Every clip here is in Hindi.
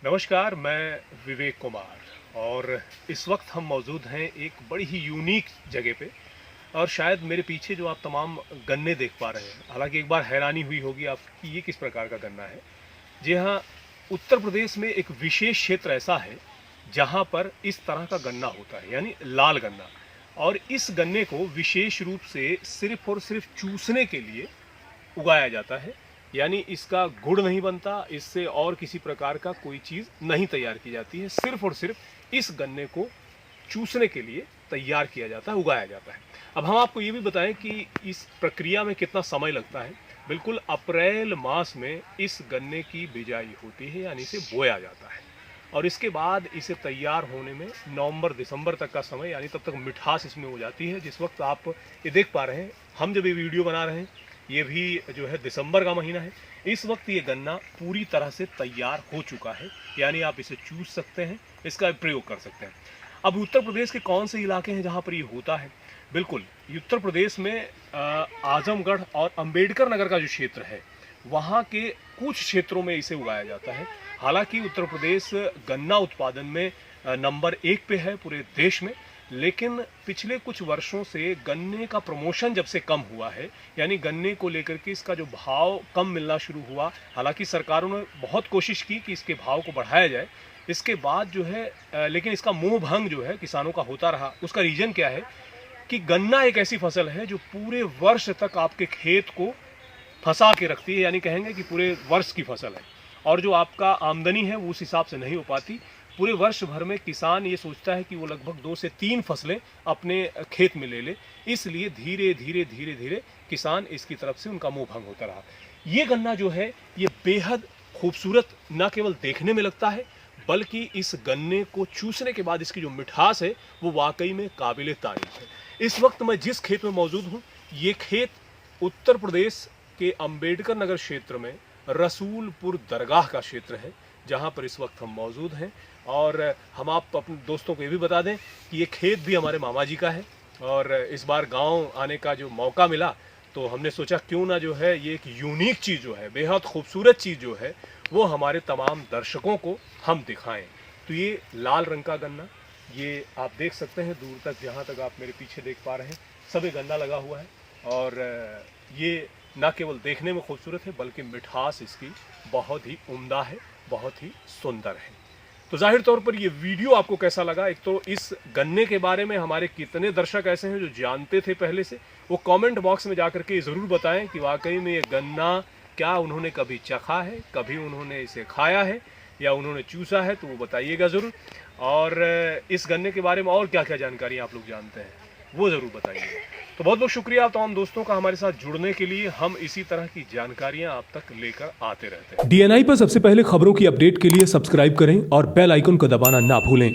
नमस्कार, मैं विवेक कुमार और इस वक्त हम मौजूद हैं एक बड़ी ही यूनिक जगह पे। और शायद मेरे पीछे जो आप तमाम गन्ने देख पा रहे हैं, हालांकि एक बार हैरानी हुई होगी आपकी ये किस प्रकार का गन्ना है। जी हाँ, उत्तर प्रदेश में एक विशेष क्षेत्र ऐसा है जहाँ पर इस तरह का गन्ना होता है, यानी लाल गन्ना। और इस गन्ने को विशेष रूप से सिर्फ और सिर्फ चूसने के लिए उगाया जाता है, यानी इसका गुड़ नहीं बनता, इससे और किसी प्रकार का कोई चीज़ नहीं तैयार की जाती है। सिर्फ और सिर्फ इस गन्ने को चूसने के लिए तैयार किया जाता है, उगाया जाता है। अब हम आपको ये भी बताएं कि इस प्रक्रिया में कितना समय लगता है। बिल्कुल अप्रैल मास में इस गन्ने की बिजाई होती है, यानी इसे बोया जाता है। और इसके बाद इसे तैयार होने में नवंबर दिसंबर तक का समय, यानी तब तक मिठास इसमें हो जाती है। जिस वक्त आप ये देख पा रहे हैं, हम जब ये वीडियो बना रहे हैं, ये भी जो है दिसंबर का महीना है। इस वक्त ये गन्ना पूरी तरह से तैयार हो चुका है, यानी आप इसे चूस सकते हैं, इसका प्रयोग कर सकते हैं। अब उत्तर प्रदेश के कौन से इलाके हैं जहाँ पर ये होता है? बिल्कुल, उत्तर प्रदेश में आजमगढ़ और अंबेडकर नगर का जो क्षेत्र है, वहाँ के कुछ क्षेत्रों में इसे उगाया जाता है। हालांकि उत्तर प्रदेश गन्ना उत्पादन में नंबर 1 पे है पूरे देश में, लेकिन पिछले कुछ वर्षों से गन्ने का प्रमोशन जब से कम हुआ है, यानी गन्ने को लेकर के इसका जो भाव कम मिलना शुरू हुआ। हालांकि सरकारों ने बहुत कोशिश की कि इसके भाव को बढ़ाया जाए, इसके बाद जो है लेकिन इसका मोह भंग जो है किसानों का होता रहा। उसका रीज़न क्या है कि गन्ना एक ऐसी फसल है जो पूरे वर्ष तक आपके खेत को फंसा के रखती है, यानी कहेंगे कि पूरे वर्ष की फसल है। और जो आपका आमदनी है वो उस हिसाब से नहीं हो पाती। पूरे वर्ष भर में किसान ये सोचता है कि वो लगभग 2 से 3 फसलें अपने खेत में ले ले, इसलिए धीरे धीरे धीरे धीरे किसान इसकी तरफ से उनका मोह भंग होता रहा। ये गन्ना जो है ये बेहद खूबसूरत न केवल देखने में लगता है, बल्कि इस गन्ने को चूसने के बाद इसकी जो मिठास है वो वाकई में काबिले तारीफ है। इस वक्त मैं जिस खेत में मौजूद हूँ, ये खेत उत्तर प्रदेश के अंबेडकर नगर क्षेत्र में रसूलपुर दरगाह का क्षेत्र है, जहाँ पर इस वक्त हम मौजूद हैं। और हम आप अपने दोस्तों को ये भी बता दें कि ये खेत भी हमारे मामा जी का है। और इस बार गांव आने का जो मौका मिला तो हमने सोचा क्यों ना जो है ये एक यूनिक चीज़ जो है, बेहद खूबसूरत चीज़ जो है, वो हमारे तमाम दर्शकों को हम दिखाएं। तो ये लाल रंग का गन्ना, ये आप देख सकते हैं दूर तक, जहाँ तक आप मेरे पीछे देख पा रहे हैं, सभी गन्ना लगा हुआ है। और ये ना केवल देखने में खूबसूरत है, बल्कि मिठास इसकी बहुत ही उम्दा है, बहुत ही सुंदर है। तो जाहिर तौर पर ये वीडियो आपको कैसा लगा? एक तो इस गन्ने के बारे में हमारे कितने दर्शक ऐसे हैं जो जानते थे पहले से, वो कमेंट बॉक्स में जाकर के ज़रूर बताएं कि वाकई में ये गन्ना क्या उन्होंने कभी चखा है, कभी उन्होंने इसे खाया है या उन्होंने चूसा है, तो वो बताइएगा ज़रूर। और इस गन्ने के बारे में और क्या क्या जानकारी आप लोग जानते हैं वो ज़रूर बताइए। तो बहुत बहुत शुक्रिया आप तमाम दोस्तों का हमारे साथ जुड़ने के लिए। हम इसी तरह की जानकारियां आप तक लेकर आते रहते हैं। डीएनआई पर सबसे पहले खबरों की अपडेट के लिए सब्सक्राइब करें और बेल आइकन को दबाना ना भूलें।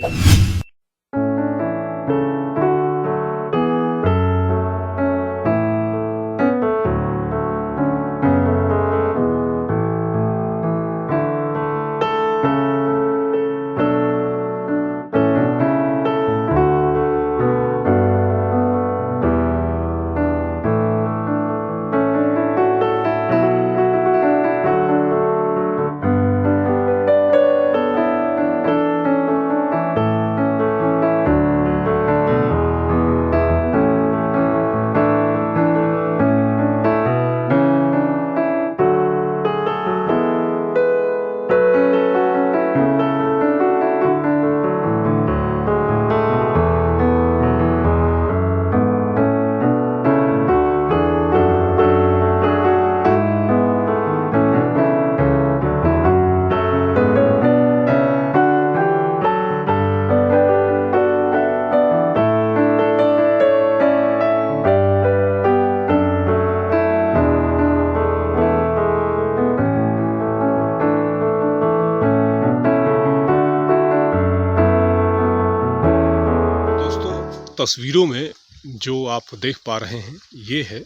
तस्वीरों में जो आप देख पा रहे हैं ये है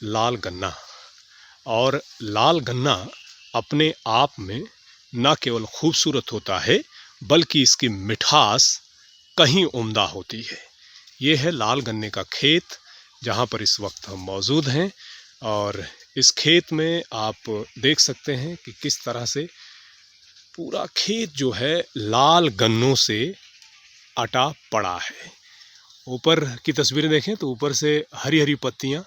लाल गन्ना। और लाल गन्ना अपने आप में न केवल खूबसूरत होता है, बल्कि इसकी मिठास कहीं उम्दा होती है। ये है लाल गन्ने का खेत जहाँ पर इस वक्त हम मौजूद हैं। और इस खेत में आप देख सकते हैं कि किस तरह से पूरा खेत जो है लाल गन्नों से अटा पड़ा है। ऊपर की तस्वीरें देखें तो ऊपर से हरी हरी पत्तियां,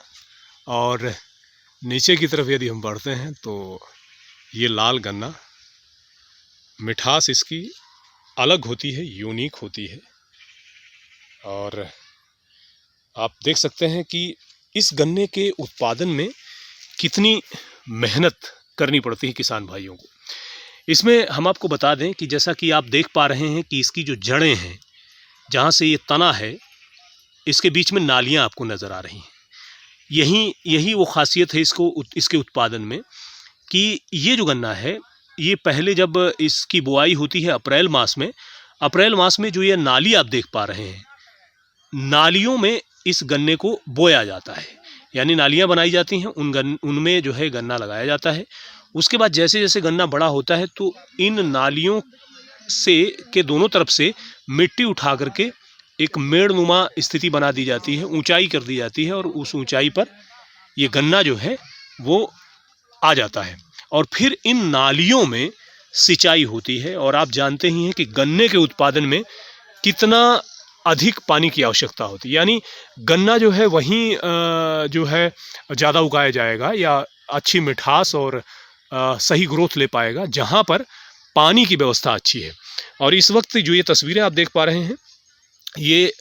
और नीचे की तरफ यदि हम बढ़ते हैं तो ये लाल गन्ना, मिठास इसकी अलग होती है, यूनिक होती है। और आप देख सकते हैं कि इस गन्ने के उत्पादन में कितनी मेहनत करनी पड़ती है किसान भाइयों को। इसमें हम आपको बता दें कि जैसा कि आप देख पा रहे हैं कि इसकी जो जड़ें हैं, जहाँ से ये तना है, इसके बीच में नालियाँ आपको नज़र आ रही हैं। यही वो खासियत है इसके उत्पादन में कि ये जो गन्ना है, ये पहले जब इसकी बुआई होती है अप्रैल मास में जो ये नाली आप देख पा रहे हैं, नालियों में इस गन्ने को बोया जाता है, यानी नालियाँ बनाई जाती हैं, उनमें जो है गन्ना लगाया जाता है। उसके बाद जैसे जैसे गन्ना बड़ा होता है तो इन नालियों के दोनों तरफ से मिट्टी उठा करके एक मेड़नुमा स्थिति बना दी जाती है, ऊंचाई कर दी जाती है, और उस ऊंचाई पर ये गन्ना जो है वो आ जाता है। और फिर इन नालियों में सिंचाई होती है। और आप जानते ही हैं कि गन्ने के उत्पादन में कितना अधिक पानी की आवश्यकता होती है, यानी गन्ना जो है वहीं जो है ज़्यादा उगाया जाएगा या अच्छी मिठास और सही ग्रोथ ले पाएगा जहाँ पर पानी की व्यवस्था अच्छी है। और इस वक्त जो ये तस्वीरें आप देख पा रहे हैं, ये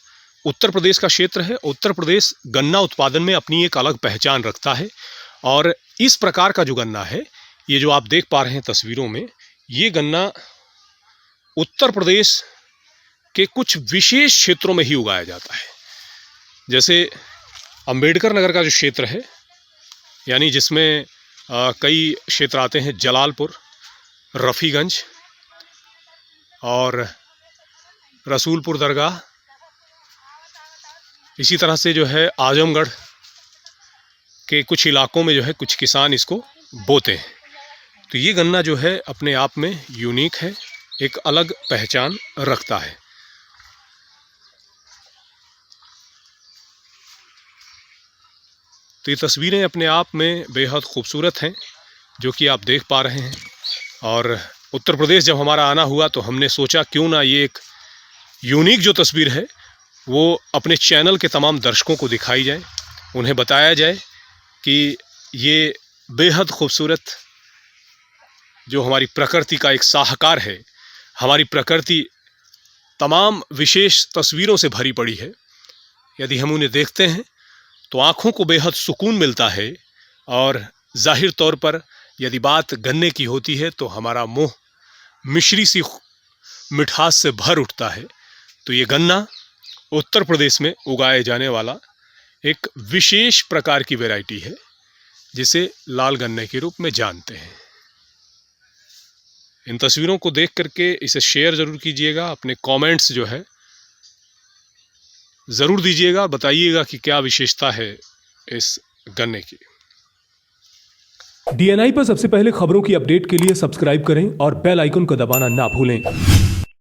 उत्तर प्रदेश का क्षेत्र है। उत्तर प्रदेश गन्ना उत्पादन में अपनी एक अलग पहचान रखता है। और इस प्रकार का जो गन्ना है, ये जो आप देख पा रहे हैं तस्वीरों में, ये गन्ना उत्तर प्रदेश के कुछ विशेष क्षेत्रों में ही उगाया जाता है। जैसे अंबेडकर नगर का जो क्षेत्र है, यानी जिसमें कई क्षेत्र आते हैं, जलालपुर, रफ़ीगंज और रसूलपुर दरगाह, इसी तरह से जो है आजमगढ़ के कुछ इलाकों में जो है कुछ किसान इसको बोते हैं। तो ये गन्ना जो है अपने आप में यूनिक है, एक अलग पहचान रखता है। तो ये तस्वीरें अपने आप में बेहद खूबसूरत हैं जो कि आप देख पा रहे हैं। और उत्तर प्रदेश जब हमारा आना हुआ तो हमने सोचा क्यों ना ये एक यूनिक जो तस्वीर है वो अपने चैनल के तमाम दर्शकों को दिखाई जाए, उन्हें बताया जाए कि ये बेहद खूबसूरत जो हमारी प्रकृति का एक साहकार है, हमारी प्रकृति तमाम विशेष तस्वीरों से भरी पड़ी है। यदि हम उन्हें देखते हैं तो आँखों को बेहद सुकून मिलता है। और जाहिर तौर पर यदि बात गन्ने की होती है तो हमारा मुँह मिश्री सी मिठास से भर उठता है। तो ये गन्ना उत्तर प्रदेश में उगाए जाने वाला एक विशेष प्रकार की वैरायटी है जिसे लाल गन्ने के रूप में जानते हैं। इन तस्वीरों को देख करके इसे शेयर ज़रूर कीजिएगा, अपने कमेंट्स जो है ज़रूर दीजिएगा, बताइएगा कि क्या विशेषता है इस गन्ने की। DNI पर सबसे पहले खबरों की अपडेट के लिए सब्सक्राइब करें और बेल आइकन को दबाना ना भूलें।